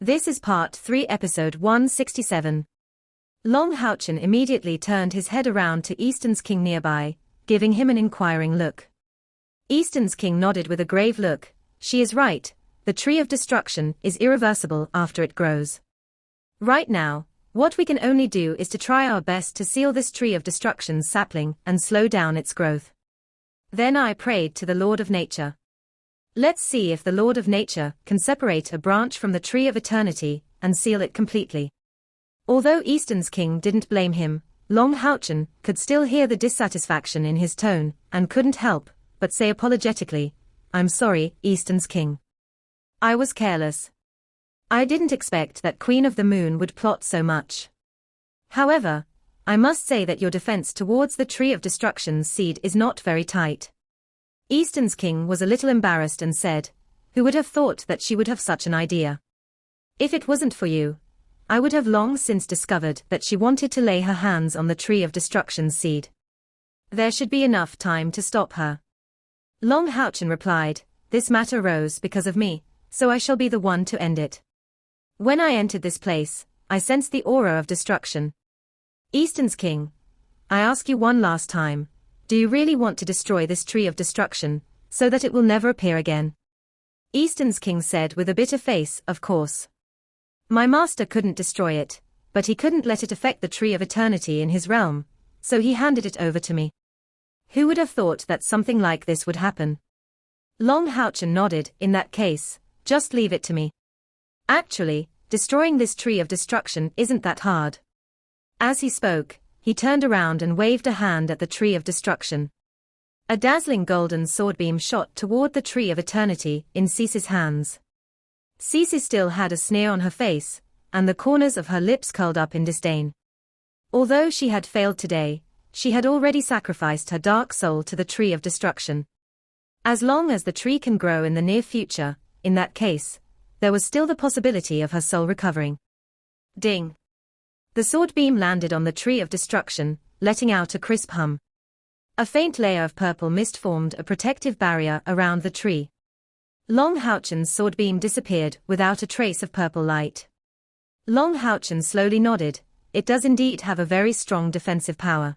This is Part 3, Episode 167. Long Houchen immediately turned his head around to Easton's king nearby, giving him an inquiring look. Easton's king nodded with a grave look. She is right, the tree of destruction is irreversible after it grows. Right now, what we can only do is to try our best to seal this tree of destruction's sapling and slow down its growth. Then I prayed to the Lord of Nature. Let's see if the Lord of Nature can separate a branch from the tree of eternity and seal it completely. Although Easton's king didn't blame him, Long Houchen could still hear the dissatisfaction in his tone and couldn't help but say apologetically, "I'm sorry, Easton's king. I was careless. I didn't expect that Queen of the Moon would plot so much. However, I must say that your defense towards the tree of destruction's seed is not very tight." Easton's king was a little embarrassed and said, "Who would have thought that she would have such an idea? If it wasn't for you, I would have long since discovered that she wanted to lay her hands on the tree of destruction's seed. There should be enough time to stop her." Long Houchen replied, "This matter arose because of me, so I shall be the one to end it. When I entered this place, I sensed the aura of destruction. Easton's king, I ask you one last time, do you really want to destroy this tree of destruction, so that it will never appear again?" Easton's king said with a bitter face, "Of course. My master couldn't destroy it, but he couldn't let it affect the tree of eternity in his realm, so he handed it over to me. Who would have thought that something like this would happen?" Long Houchen nodded. "In that case, just leave it to me. Actually, destroying this tree of destruction isn't that hard." As he spoke, he turned around and waved a hand at the tree of destruction. A dazzling golden swordbeam shot toward the tree of eternity in Cece's hands. Cece still had a sneer on her face, and the corners of her lips curled up in disdain. Although she had failed today, she had already sacrificed her dark soul to the tree of destruction. As long as the tree can grow in the near future, in that case, there was still the possibility of her soul recovering. Ding! The sword beam landed on the tree of destruction, letting out a crisp hum. A faint layer of purple mist formed a protective barrier around the tree. Long Houchen's sword beam disappeared without a trace of purple light. Long Houchen slowly nodded. "It does indeed have a very strong defensive power."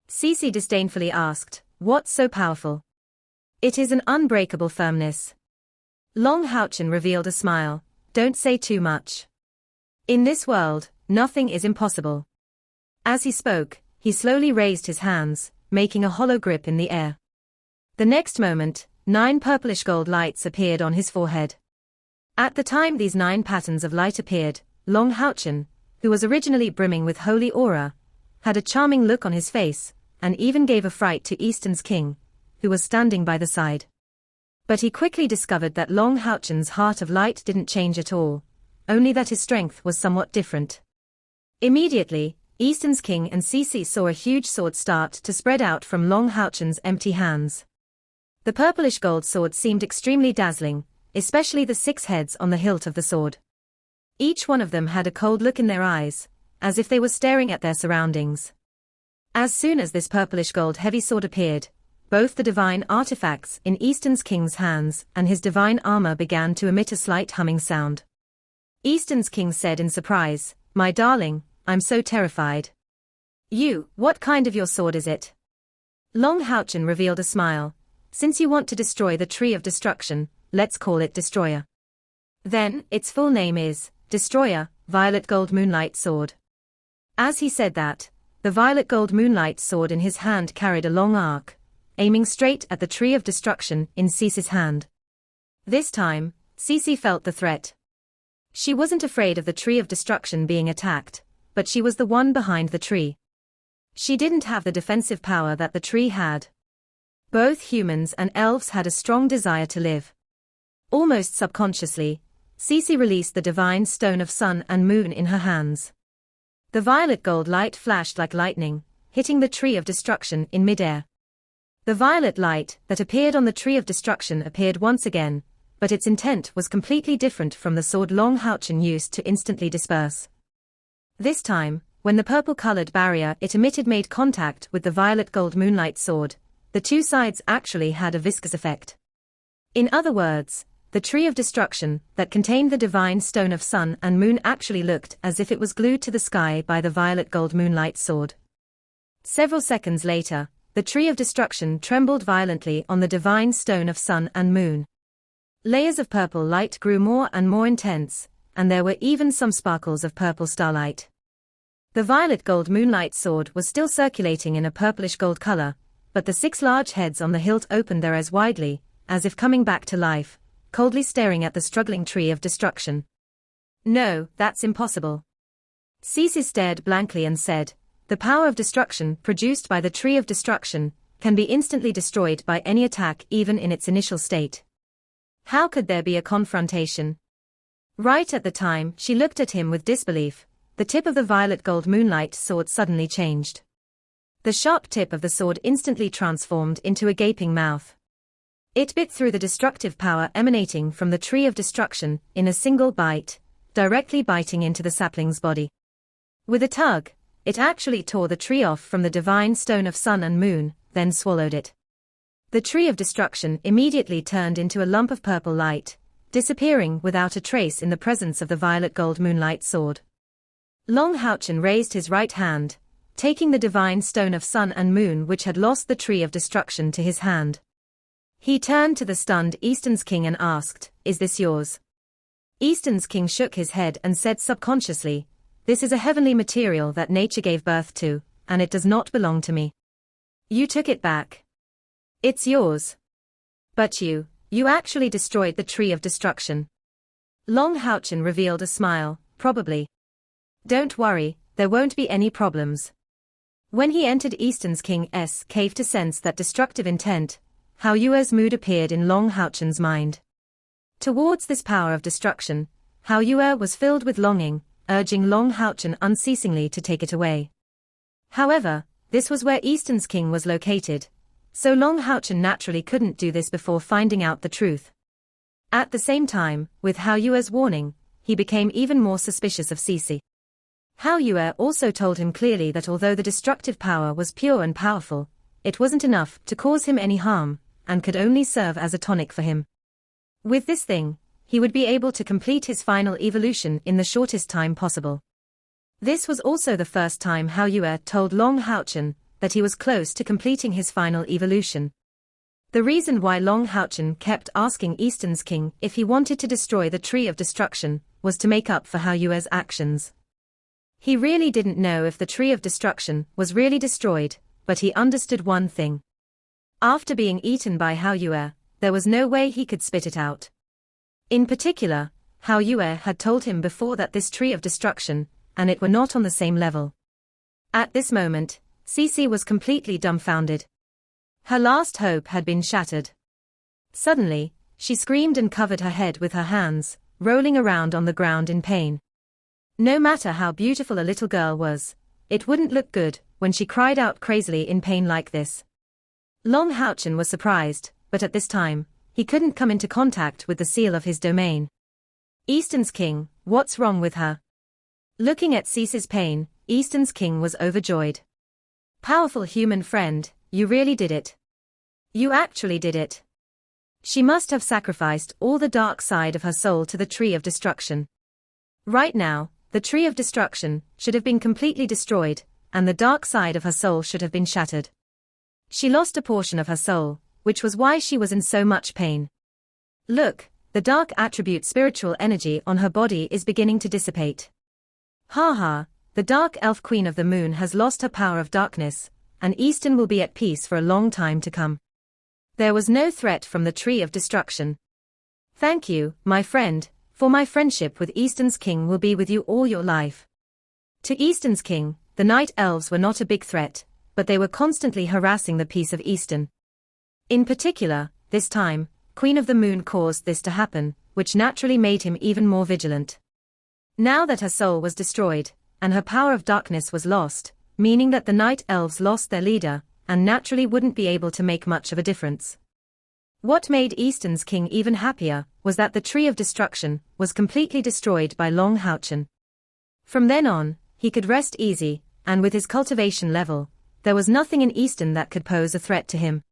Cece disdainfully asked, "What's so powerful?" "It is an unbreakable firmness." Long Houchen revealed a smile. "Don't say too much. In this world, nothing is impossible." As he spoke, he slowly raised his hands, making a hollow grip in the air. The next moment, 9 purplish gold lights appeared on his forehead. At the time these 9 patterns of light appeared, Long Houchen, who was originally brimming with holy aura, had a charming look on his face, and even gave a fright to Easton's king, who was standing by the side. But he quickly discovered that Long Houchen's heart of light didn't change at all, only that his strength was somewhat different. Immediately, Easton's king and Cece saw a huge sword start to spread out from Long Houchen's empty hands. The purplish gold sword seemed extremely dazzling, especially the 6 heads on the hilt of the sword. Each one of them had a cold look in their eyes, as if they were staring at their surroundings. As soon as this purplish gold heavy sword appeared, both the divine artifacts in Easton's king's hands and his divine armor began to emit a slight humming sound. Easton's king said in surprise, "My darling, I'm so terrified." What kind of your sword is it?" Long Houchen revealed a smile. "Since you want to destroy the tree of destruction, let's call it Destroyer. Then, its full name is Destroyer, Violet Gold Moonlight Sword." As he said that, the violet gold moonlight sword in his hand carried a long arc, aiming straight at the tree of destruction in Cece's hand. This time, Cece felt the threat. She wasn't afraid of the tree of destruction being attacked, but she was the one behind the tree. She didn't have the defensive power that the tree had. Both humans and elves had a strong desire to live. Almost subconsciously, Cece released the divine stone of sun and moon in her hands. The violet gold light flashed like lightning, hitting the tree of destruction in midair. The violet light that appeared on the tree of destruction appeared once again, but its intent was completely different from the sword Long Houchen used to instantly disperse. This time, when the purple-colored barrier it emitted made contact with the violet gold moonlight sword, the 2 sides actually had a viscous effect. In other words, the tree of destruction, that contained the divine stone of sun and moon actually looked as if it was glued to the sky by the violet gold moonlight sword. Several seconds later, the tree of destruction trembled violently on the divine stone of sun and moon. Layers of purple light grew more and more intense, and there were even some sparkles of purple starlight. The violet gold moonlight sword was still circulating in a purplish gold color, but the 6 large heads on the hilt opened their eyes widely, as if coming back to life, coldly staring at the struggling tree of destruction. "No, that's impossible." Cece stared blankly and said, "The power of destruction produced by the tree of destruction can be instantly destroyed by any attack even in its initial state. How could there be a confrontation?" Right at the time she looked at him with disbelief, the tip of the violet gold moonlight sword suddenly changed. The sharp tip of the sword instantly transformed into a gaping mouth. It bit through the destructive power emanating from the tree of destruction in a single bite, directly biting into the sapling's body. With a tug, it actually tore the tree off from the divine stone of sun and moon, then swallowed it. The tree of destruction immediately turned into a lump of purple light, disappearing without a trace in the presence of the violet gold moonlight sword. Long Houchen raised his right hand, taking the divine stone of sun and moon which had lost the tree of destruction to his hand. He turned to the stunned Eastern's king and asked, "Is this yours?" Eastern's king shook his head and said subconsciously, "This is a heavenly material that nature gave birth to, and it does not belong to me." "You took it back. It's yours. But you actually destroyed the tree of destruction." Long Houchen revealed a smile, "Probably. Don't worry, there won't be any problems." When he entered Eastern's king's cave to sense that destructive intent, Hao Yue's mood appeared in Long Houchen's mind. Towards this power of destruction, Hao Yue was filled with longing, urging Long Houchen unceasingly to take it away. However, this was where Eastern's king was located, so Long Houchen naturally couldn't do this before finding out the truth. At the same time, with Hao Yue's warning, he became even more suspicious of Cece. Hao Yue also told him clearly that although the destructive power was pure and powerful, it wasn't enough to cause him any harm, and could only serve as a tonic for him. With this thing, he would be able to complete his final evolution in the shortest time possible. This was also the first time Hao Yue told Long Houchen that he was close to completing his final evolution. The reason why Long Houchen kept asking Eastern's king if he wanted to destroy the tree of destruction was to make up for Hao Yue's actions. He really didn't know if the tree of destruction was really destroyed, but he understood one thing. After being eaten by Hao Yue, there was no way he could spit it out. In particular, Hao Yue had told him before that this tree of destruction and it were not on the same level. At this moment, Cece was completely dumbfounded. Her last hope had been shattered. Suddenly, she screamed and covered her head with her hands, rolling around on the ground in pain. No matter how beautiful a little girl was, it wouldn't look good when she cried out crazily in pain like this. Long Houchen was surprised, but at this time, he couldn't come into contact with the seal of his domain. Eastern's king, what's wrong with her? Looking at Cece's pain, Eastern's king was overjoyed. Powerful human friend, you really did it. You actually did it. She must have sacrificed all the dark side of her soul to the tree of destruction. Right now, the tree of destruction should have been completely destroyed, and the dark side of her soul should have been shattered. She lost a portion of her soul, which was why she was in so much pain. Look, the dark attribute spiritual energy on her body is beginning to dissipate. Ha ha, the dark elf queen of the moon has lost her power of darkness, and Eastern will be at peace for a long time to come. There was no threat from the tree of destruction. Thank you, my friend, for my friendship with Eastern's king will be with you all your life. To Eastern's king, the night elves were not a big threat, but they were constantly harassing the peace of Eastern. In particular, this time, Queen of the Moon caused this to happen, which naturally made him even more vigilant. Now that her soul was destroyed, and her power of darkness was lost, meaning that the night elves lost their leader, and naturally wouldn't be able to make much of a difference. What made Eastern's king even happier was that the tree of destruction was completely destroyed by Long Houchen. From then on, he could rest easy, and with his cultivation level, there was nothing in Eastern that could pose a threat to him.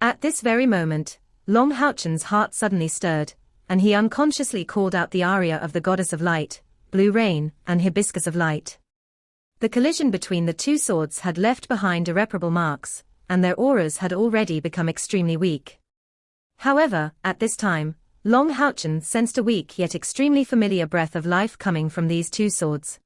At this very moment, Long Houchen's heart suddenly stirred, and he unconsciously called out the aria of the goddess of light, blue rain, and hibiscus of light. The collision between the two swords had left behind irreparable marks, and their auras had already become extremely weak. However, at this time, Long Houchen sensed a weak yet extremely familiar breath of life coming from these two swords.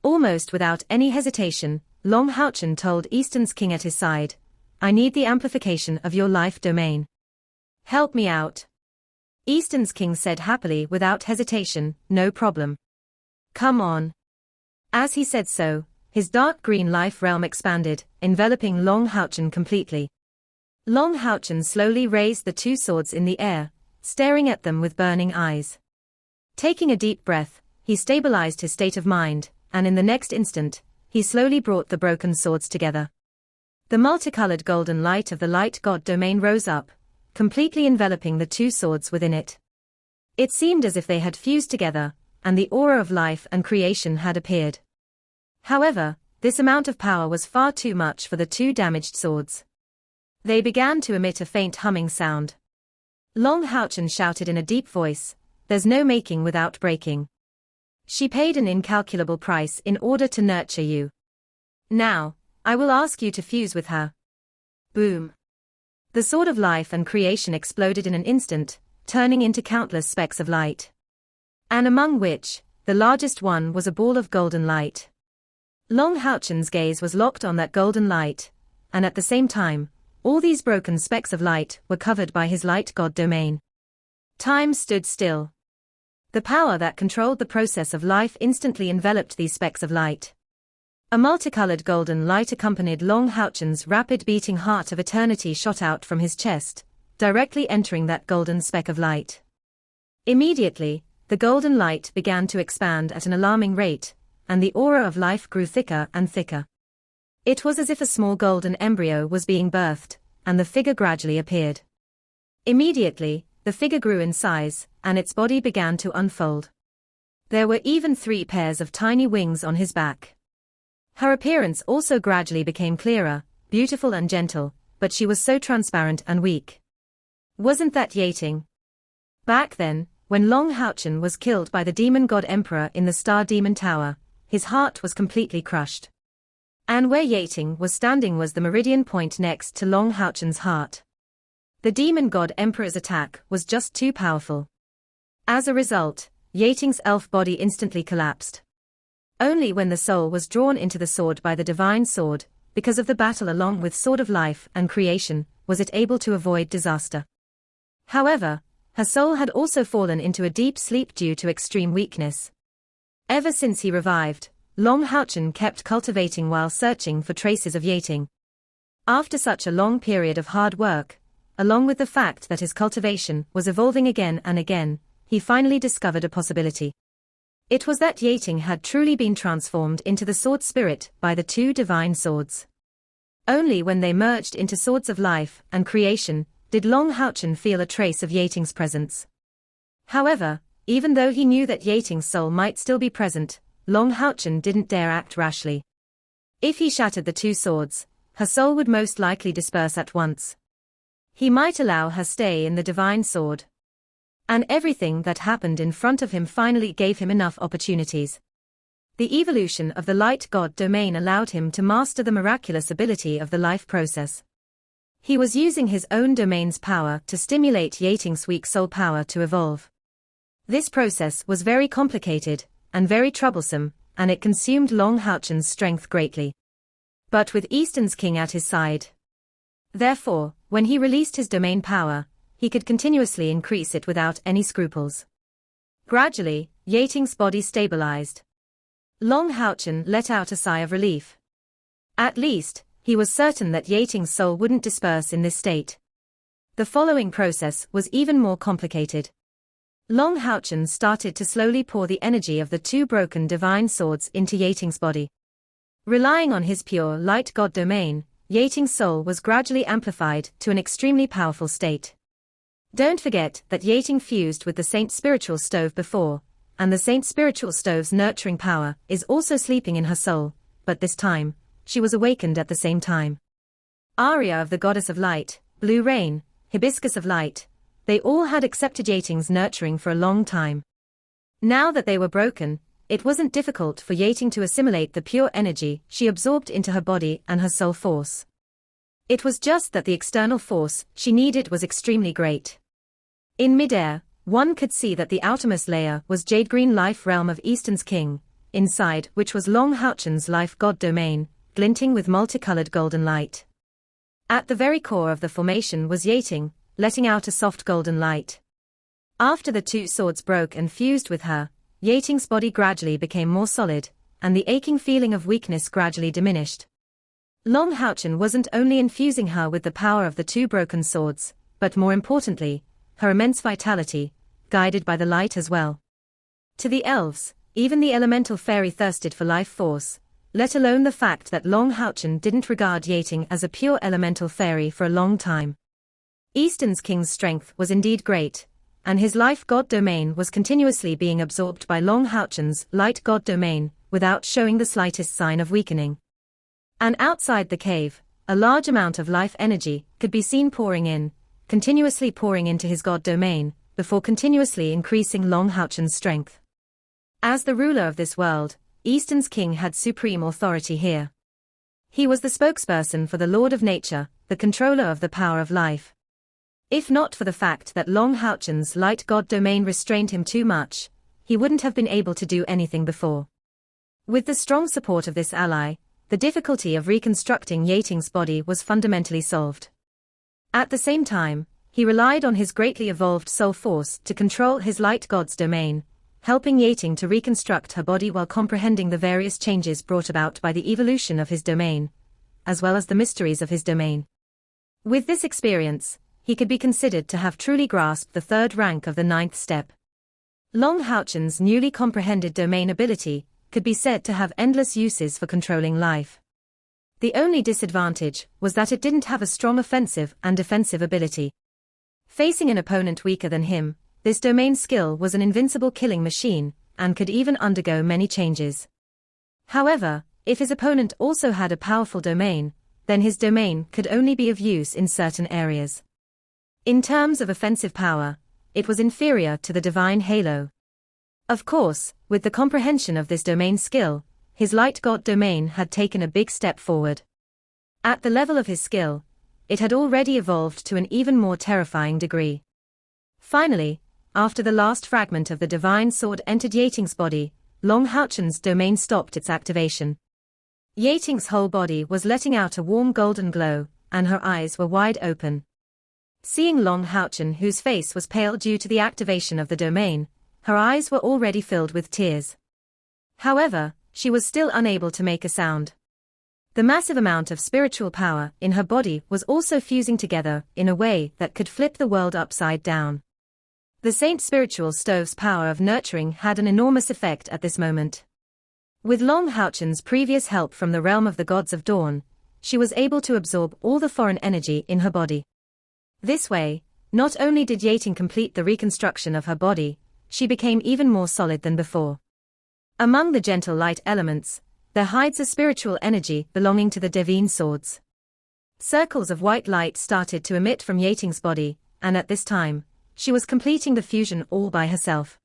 Almost without any hesitation, Long Houchen told Eastern's king at his side, "I need the amplification of your life domain. Help me out." Eastern's king said happily without hesitation, "No problem. Come on." As he said so, his dark green life realm expanded, enveloping Long Houchen completely. Long Houchen slowly raised the two swords in the air, staring at them with burning eyes. Taking a deep breath, he stabilized his state of mind, and in the next instant, he slowly brought the broken swords together. The multicolored golden light of the light god domain rose up, completely enveloping the two swords within it. It seemed as if they had fused together, and the aura of life and creation had appeared. However, this amount of power was far too much for the two damaged swords. They began to emit a faint humming sound. Long Houchen shouted in a deep voice, "There's no making without breaking. She paid an incalculable price in order to nurture you. Now, I will ask you to fuse with her." Boom. The sword of life and creation exploded in an instant, turning into countless specks of light. And among which, the largest one was a ball of golden light. Long Houchen's gaze was locked on that golden light, and at the same time, all these broken specks of light were covered by his light god domain. Time stood still. The power that controlled the process of life instantly enveloped these specks of light. A multicolored golden light accompanied Long Houchen's rapid beating heart of eternity shot out from his chest, directly entering that golden speck of light. Immediately, the golden light began to expand at an alarming rate, and the aura of life grew thicker and thicker. It was as if a small golden embryo was being birthed, and the figure gradually appeared. Immediately, the figure grew in size, and its body began to unfold. There were even 3 pairs of tiny wings on his back. Her appearance also gradually became clearer, beautiful and gentle, but she was so transparent and weak. Wasn't that Yating? Back then, when Long Houchen was killed by the demon god emperor in the Star Demon Tower, his heart was completely crushed. And where Yating was standing was the meridian point next to Long Houchen's heart. The demon god emperor's attack was just too powerful. As a result, Yating's elf body instantly collapsed. Only when the soul was drawn into the sword by the divine sword, because of the battle along with sword of life and creation, was it able to avoid disaster. However, her soul had also fallen into a deep sleep due to extreme weakness. Ever since he revived, Long Houchen kept cultivating while searching for traces of Yating. After such a long period of hard work, along with the fact that his cultivation was evolving again and again, he finally discovered a possibility. It was that Yating had truly been transformed into the sword spirit by the 2 divine swords. Only when they merged into swords of life and creation did Long Houchen feel a trace of Yating's presence. However, even though he knew that Yating's soul might still be present, Long Houchen didn't dare act rashly. If he shattered the 2 swords, her soul would most likely disperse at once. He might allow her stay in the divine sword. And everything that happened in front of him finally gave him enough opportunities. The evolution of the light god domain allowed him to master the miraculous ability of the life process. He was using his own domain's power to stimulate Yating's weak soul power to evolve. This process was very complicated and very troublesome, and it consumed Long Houchen's strength greatly. But with Eastern's king at his side. Therefore, when he released his domain power, he could continuously increase it without any scruples. Gradually, Yating's body stabilized. Long Houchen let out a sigh of relief. At least, he was certain that Yating's soul wouldn't disperse in this state. The following process was even more complicated. Long Houchen started to slowly pour the energy of the 2 broken divine swords into Yating's body. Relying on his pure light god domain, Yating's soul was gradually amplified to an extremely powerful state. Don't forget that Yating fused with the Saint Spiritual Stove before, and the Saint Spiritual Stove's nurturing power is also sleeping in her soul, but this time, she was awakened at the same time. Aria of the Goddess of Light, Blue Rain, Hibiscus of Light, They all had accepted Yating's nurturing for a long time. Now that they were broken, it wasn't difficult for Yating to assimilate the pure energy she absorbed into her body and her soul force. It was just that the external force she needed was extremely great. In midair, one could see that the outermost layer was jade-green life realm of Eastern's king, inside which was Long Houchen's life god domain, glinting with multicolored golden light. At the very core of the formation was Yating, letting out a soft golden light. After the two swords broke and fused with her, Yating's body gradually became more solid, and the aching feeling of weakness gradually diminished. Long Houchen wasn't only infusing her with the power of the two broken swords, but more importantly, her immense vitality, guided by the light as well. To the elves, even the elemental fairy thirsted for life force, let alone the fact that Long Houchen didn't regard Yating as a pure elemental fairy for a long time. Eastern's king's strength was indeed great, and his life god domain was continuously being absorbed by Long Houchen's light god domain, without showing the slightest sign of weakening. And outside the cave, a large amount of life energy could be seen pouring in, continuously pouring into his god domain, before continuously increasing Long Houchen's strength. As the ruler of this world, Eastern's king had supreme authority here. He was the spokesperson for the Lord of Nature, the controller of the power of life. If not for the fact that Long Houchen's light god domain restrained him too much, he wouldn't have been able to do anything before. With the strong support of this ally, the difficulty of reconstructing Yating's body was fundamentally solved. At the same time, he relied on his greatly evolved soul force to control his light god's domain, helping Yating to reconstruct her body while comprehending the various changes brought about by the evolution of his domain, as well as the mysteries of his domain. With this experience, he could be considered to have truly grasped the third rank of the ninth step. Long Houchen's newly comprehended domain ability could be said to have endless uses for controlling life. The only disadvantage was that it didn't have a strong offensive and defensive ability. Facing an opponent weaker than him, this domain skill was an invincible killing machine, and could even undergo many changes. However, if his opponent also had a powerful domain, then his domain could only be of use in certain areas. In terms of offensive power, it was inferior to the divine halo. Of course, with the comprehension of this domain skill, his light god domain had taken a big step forward. At the level of his skill, it had already evolved to an even more terrifying degree. Finally, after the last fragment of the divine sword entered Yating's body, Long Houchen's domain stopped its activation. Yating's whole body was letting out a warm golden glow, and her eyes were wide open. Seeing Long Houchen, whose face was pale due to the activation of the domain, her eyes were already filled with tears. However, she was still unable to make a sound. The massive amount of spiritual power in her body was also fusing together in a way that could flip the world upside down. The Saint Spiritual Stove's power of nurturing had an enormous effect at this moment. With Long Houchen's previous help from the realm of the gods of dawn, she was able to absorb all the foreign energy in her body. This way, not only did Yating complete the reconstruction of her body, she became even more solid than before. Among the gentle light elements, there hides a spiritual energy belonging to the divine swords. Circles of white light started to emit from Yating's body, and at this time, she was completing the fusion all by herself.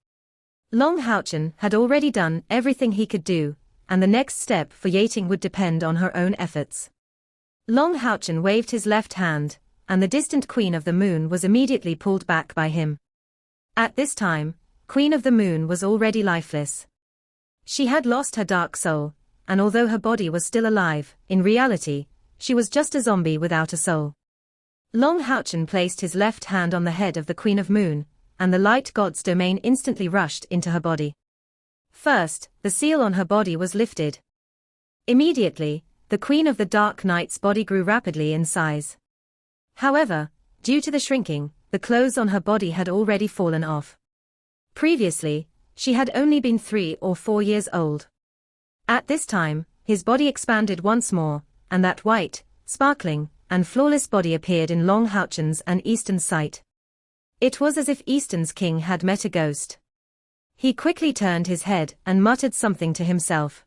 Long Houchen had already done everything he could do, and the next step for Yating would depend on her own efforts. Long Houchen waved his left hand, and the distant Queen of the Moon was immediately pulled back by him. At this time, Queen of the Moon was already lifeless. She had lost her dark soul, and although her body was still alive, in reality, she was just a zombie without a soul. Long Houchen placed his left hand on the head of the Queen of Moon, and the light god's domain instantly rushed into her body. First, the seal on her body was lifted. Immediately, the Queen of the Dark Night's body grew rapidly in size. However, due to the shrinking, the clothes on her body had already fallen off. Previously, she had only been 3 or 4 years old. At this time, his body expanded once more, and that white, sparkling, and flawless body appeared in Long Houchen's and Eastern's sight. It was as if Eastern's king had met a ghost. He quickly turned his head and muttered something to himself.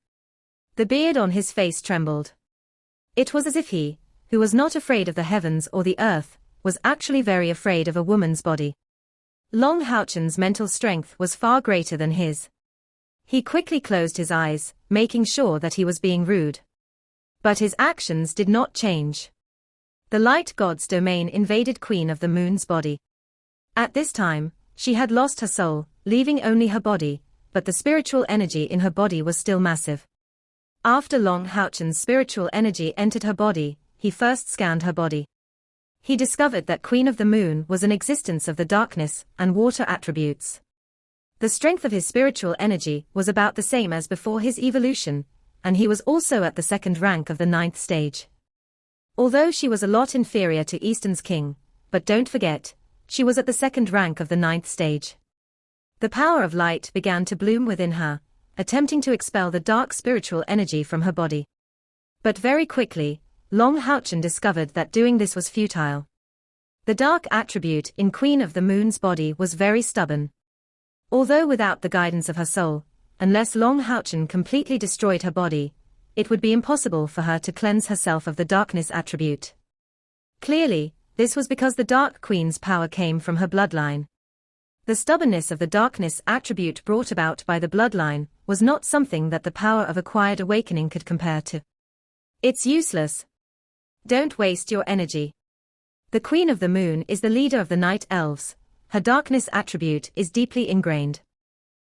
The beard on his face trembled. It was as if he, who was not afraid of the heavens or the earth, was actually very afraid of a woman's body. Long Houchen's mental strength was far greater than his. He quickly closed his eyes, making sure that he was being rude. But his actions did not change. The light god's domain invaded Queen of the Moon's body. At this time, she had lost her soul, leaving only her body, but the spiritual energy in her body was still massive. After Long Houchen's spiritual energy entered her body, he first scanned her body. He discovered that Queen of the Moon was an existence of the darkness and water attributes. The strength of his spiritual energy was about the same as before his evolution, and he was also at the second rank of the 9th stage. Although she was a lot inferior to Eastern's king, but don't forget, she was at the second rank of the 9th stage. The power of light began to bloom within her, attempting to expel the dark spiritual energy from her body. But very quickly, Long Houchen discovered that doing this was futile. The dark attribute in Queen of the Moon's body was very stubborn. Although without the guidance of her soul, unless Long Houchen completely destroyed her body, it would be impossible for her to cleanse herself of the darkness attribute. Clearly, this was because the Dark Queen's power came from her bloodline. The stubbornness of the darkness attribute brought about by the bloodline was not something that the power of acquired awakening could compare to. It's useless. Don't waste your energy. The Queen of the Moon is the leader of the Night Elves. Her darkness attribute is deeply ingrained.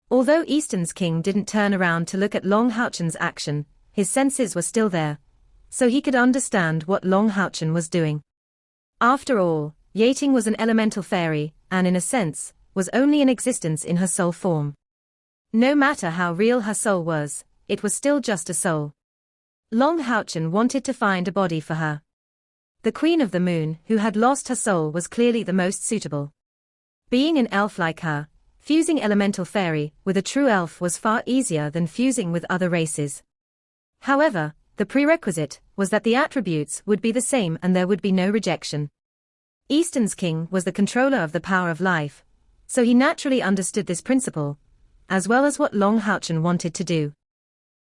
Although Eastern's king didn't turn around to look at Long Houchen's action, his senses were still there, so he could understand what Long Houchen was doing. After all, Yating was an elemental fairy, and in a sense, was only in existence in her soul form. No matter how real her soul was, it was still just a soul. Long Houchen wanted to find a body for her. The Queen of the Moon, who had lost her soul, was clearly the most suitable. Being an elf like her, fusing elemental fairy with a true elf was far easier than fusing with other races. However, the prerequisite was that the attributes would be the same and there would be no rejection. Eastern's king was the controller of the power of life, so he naturally understood this principle, as well as what Long Houchen wanted to do.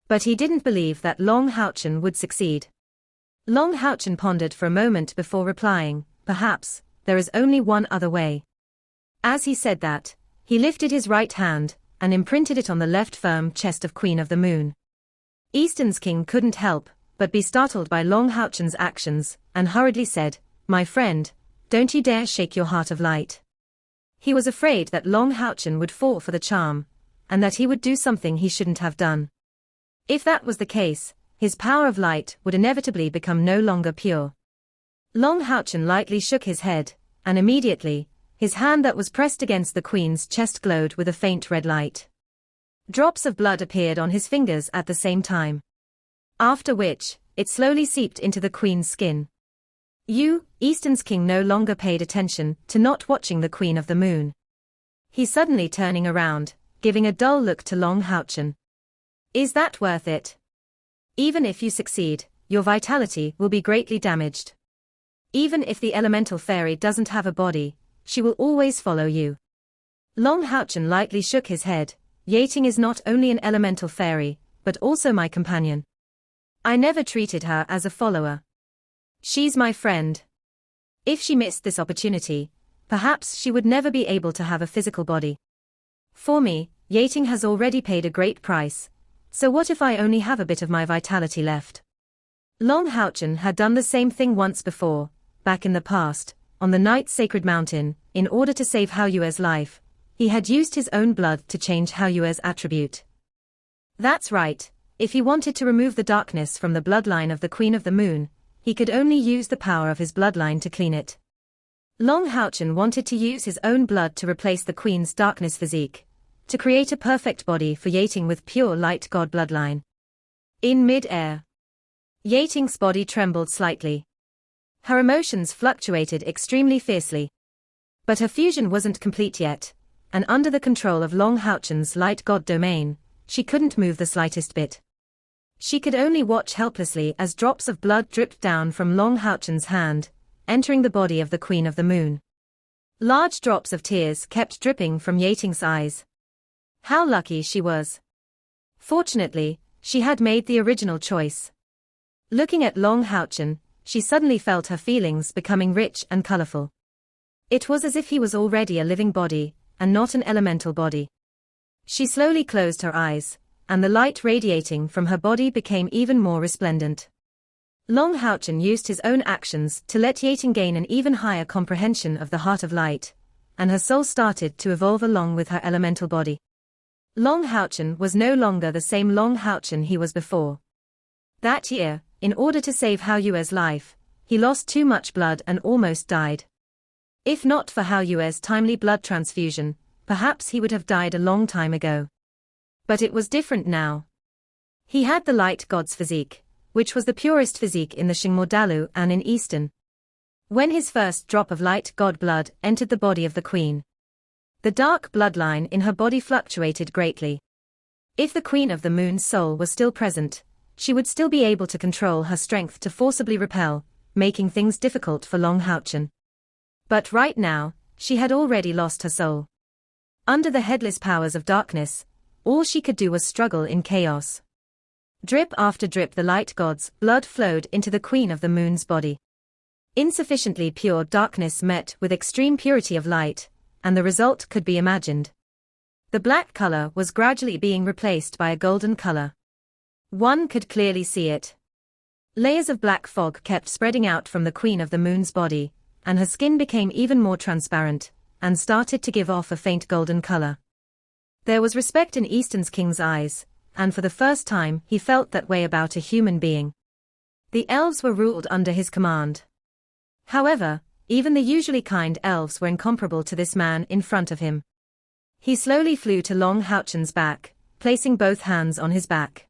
But he didn't believe that Long Houchen would succeed. Long Houchen pondered for a moment before replying, "Perhaps, there is only one other way." As he said that, he lifted his right hand and imprinted it on the left firm chest of Queen of the Moon. Eastern's king couldn't help but be startled by Long Houchen's actions, and hurriedly said, "My friend, don't you dare shake your heart of light." He was afraid that Long Houchen would fall for the charm, and that he would do something he shouldn't have done. If that was the case, his power of light would inevitably become no longer pure. Long Houchen lightly shook his head, and immediately, his hand that was pressed against the queen's chest glowed with a faint red light. Drops of blood appeared on his fingers at the same time. After which, it slowly seeped into the queen's skin. Eastern's king no longer paid attention to not watching the Queen of the Moon. He suddenly turning around, giving a dull look to Long Houchen. "Is that worth it? Even if you succeed, your vitality will be greatly damaged. Even if the elemental fairy doesn't have a body, she will always follow you." Long Houchen lightly shook his head. "Yating is not only an elemental fairy, but also my companion. I never treated her as a follower. She's my friend. If she missed this opportunity, perhaps she would never be able to have a physical body. For me, Yating has already paid a great price, so what if I only have a bit of my vitality left?" Long Houchen had done the same thing once before, back in the past, on the Night Sacred Mountain. In order to save Hao Yue's life, he had used his own blood to change Hao Yue's attribute. That's right, if he wanted to remove the darkness from the bloodline of the Queen of the Moon, he could only use the power of his bloodline to clean it. Long Houchen wanted to use his own blood to replace the Queen's darkness physique, to create a perfect body for Yating with pure light god bloodline. In mid-air, Yating's body trembled slightly. Her emotions fluctuated extremely fiercely. But her fusion wasn't complete yet, and under the control of Long Houchen's light god domain, she couldn't move the slightest bit. She could only watch helplessly as drops of blood dripped down from Long Houchen's hand, entering the body of the Queen of the Moon. Large drops of tears kept dripping from Yating's eyes. How lucky she was. Fortunately, she had made the original choice. Looking at Long Houchen, she suddenly felt her feelings becoming rich and colorful. It was as if he was already a living body, and not an elemental body. She slowly closed her eyes, and the light radiating from her body became even more resplendent. Long Houchen used his own actions to let Yating gain an even higher comprehension of the heart of light, and her soul started to evolve along with her elemental body. Long Houchen was no longer the same Long Houchen he was before. That year, in order to save Hao Yue's life, he lost too much blood and almost died. If not for Hao Yue's timely blood transfusion, perhaps he would have died a long time ago. But it was different now. He had the light god's physique, which was the purest physique in the Xingmo and in Eastern. When his first drop of light god blood entered the body of the queen, the dark bloodline in her body fluctuated greatly. If the Queen of the Moon's soul was still present, she would still be able to control her strength to forcibly repel, making things difficult for Long Houchen. But right now, she had already lost her soul. Under the headless powers of darkness, all she could do was struggle in chaos. Drip after drip the light god's blood flowed into the Queen of the Moon's body. Insufficiently pure darkness met with extreme purity of light, and the result could be imagined. The black color was gradually being replaced by a golden color. One could clearly see it. Layers of black fog kept spreading out from the Queen of the Moon's body, and her skin became even more transparent, and started to give off a faint golden color. There was respect in Eastern's king's eyes, and for the first time he felt that way about a human being. The elves were ruled under his command. However, even the usually kind elves were incomparable to this man in front of him. He slowly flew to Long Houchen's back, placing both hands on his back.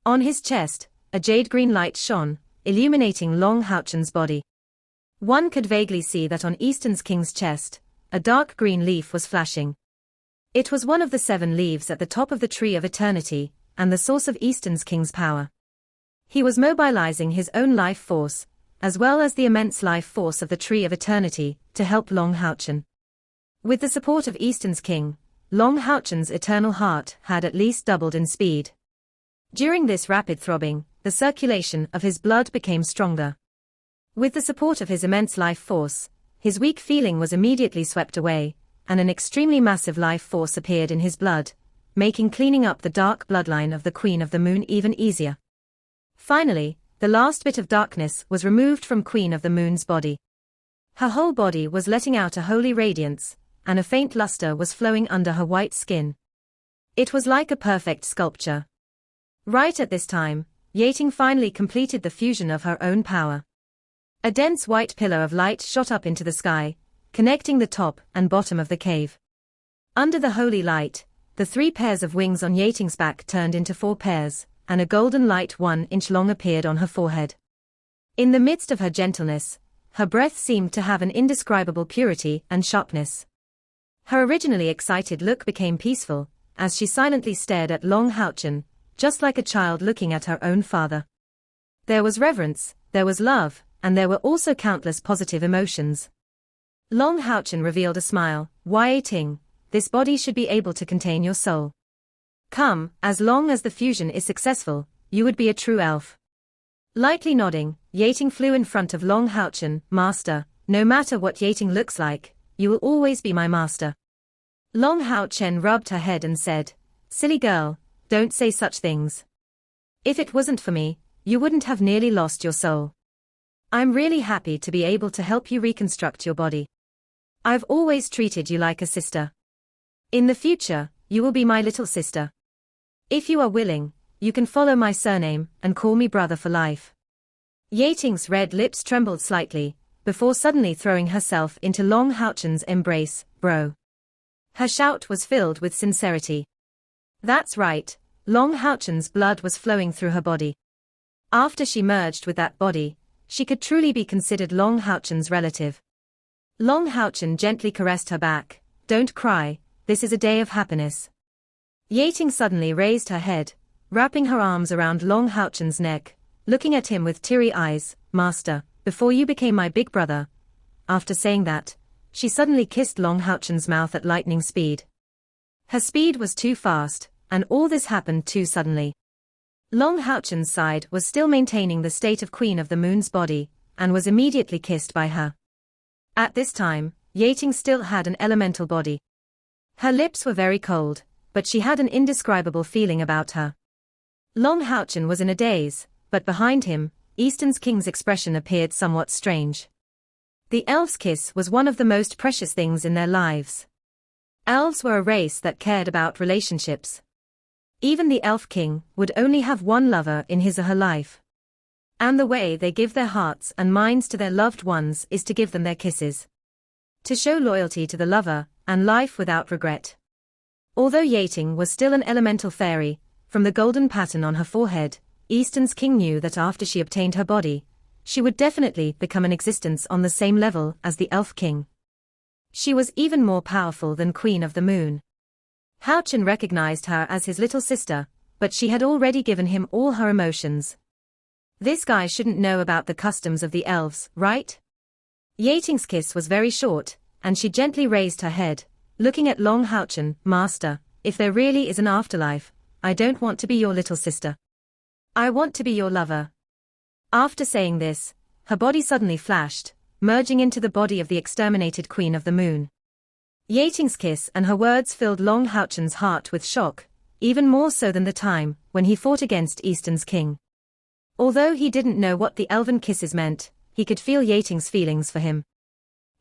On his chest, a jade-green light shone, illuminating Long Houchen's body. One could vaguely see that on Eastern's king's chest, a dark green leaf was flashing. It was one of the 7 leaves at the top of the Tree of Eternity, and the source of Eastern's king's power. He was mobilizing his own life force, as well as the immense life force of the Tree of Eternity, to help Long Houchen. With the support of Eastern's king, Long Houchen's eternal heart had at least doubled in speed. During this rapid throbbing, the circulation of his blood became stronger. With the support of his immense life force, his weak feeling was immediately swept away, and an extremely massive life force appeared in his blood, making cleaning up the dark bloodline of the Queen of the Moon even easier. Finally, the last bit of darkness was removed from Queen of the Moon's body. Her whole body was letting out a holy radiance, and a faint luster was flowing under her white skin. It was like a perfect sculpture. Right at this time, Yating finally completed the fusion of her own power. A dense white pillar of light shot up into the sky, connecting the top and bottom of the cave. Under the holy light, the 3 pairs of wings on Yating's back turned into 4 pairs, and a golden light 1 inch long appeared on her forehead. In the midst of her gentleness, her breath seemed to have an indescribable purity and sharpness. Her originally excited look became peaceful, as she silently stared at Long Houchen, just like a child looking at her own father. There was reverence, there was love, and there were also countless positive emotions. Long Houchen revealed a smile. "Why, Ting, this body should be able to contain your soul. Come, as long as the fusion is successful, you would be a true elf." Lightly nodding, Yating flew in front of Long Houchen. "Master, no matter what Yating looks like, you will always be my master." Long Houchen rubbed her head and said, "Silly girl, don't say such things. If it wasn't for me, you wouldn't have nearly lost your soul. I'm really happy to be able to help you reconstruct your body. I've always treated you like a sister. In the future, you will be my little sister. If you are willing, you can follow my surname and call me brother for life." Yating's red lips trembled slightly, before suddenly throwing herself into Long Houchen's embrace. "Bro." Her shout was filled with sincerity. That's right, Long Houchen's blood was flowing through her body. After she merged with that body, she could truly be considered Long Houchen's relative. Long Houchen gently caressed her back. "Don't cry, this is a day of happiness." Yating suddenly raised her head, wrapping her arms around Long Houchen's neck, looking at him with teary eyes. "Master, before you became my big brother." After saying that, she suddenly kissed Long Houchen's mouth at lightning speed. Her speed was too fast, and all this happened too suddenly. Long Houchen's side was still maintaining the state of Queen of the Moon's body, and was immediately kissed by her. At this time, Yating still had an elemental body. Her lips were very cold, but she had an indescribable feeling about her. Long Houchen was in a daze, but behind him, Eastern's king's expression appeared somewhat strange. The elf's kiss was one of the most precious things in their lives. Elves were a race that cared about relationships. Even the elf king would only have one lover in his or her life. And the way they give their hearts and minds to their loved ones is to give them their kisses. To show loyalty to the lover, and life without regret. Although Yating was still an elemental fairy, from the golden pattern on her forehead, Eastern's king knew that after she obtained her body, she would definitely become an existence on the same level as the elf king. She was even more powerful than Queen of the Moon. Houchen recognized her as his little sister, but she had already given him all her emotions. This guy shouldn't know about the customs of the elves, right? Yating's kiss was very short, and she gently raised her head, looking at Long Houchen. Master, if there really is an afterlife, I don't want to be your little sister. I want to be your lover. After saying this, her body suddenly flashed, merging into the body of the exterminated Queen of the Moon. Yating's kiss and her words filled Long Houchen's heart with shock, even more so than the time when he fought against Eastern's king. Although he didn't know what the elven kisses meant, he could feel Yating's feelings for him.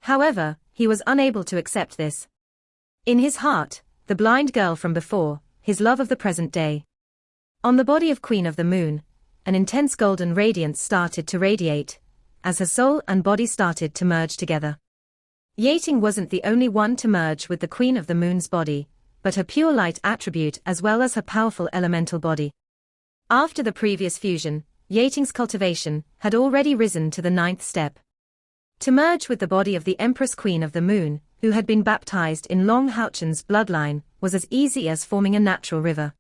However, he was unable to accept this. In his heart, the blind girl from before, his love of the present day. On the body of Queen of the Moon, an intense golden radiance started to radiate, as her soul and body started to merge together. Yating wasn't the only one to merge with the Queen of the Moon's body, but her pure light attribute as well as her powerful elemental body. After the previous fusion, Yating's cultivation had already risen to the 9th step. To merge with the body of the Empress Queen of the Moon, who had been baptized in Long Houchen's bloodline, was as easy as forming a natural river.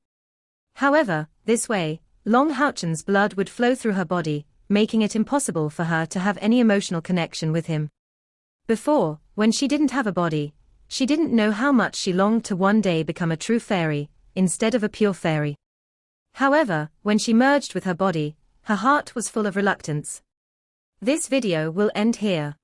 However, this way, Long Houchen's blood would flow through her body, making it impossible for her to have any emotional connection with him. Before, when she didn't have a body, she didn't know how much she longed to one day become a true fairy, instead of a pure fairy. However, when she merged with her body, her heart was full of reluctance. This video will end here.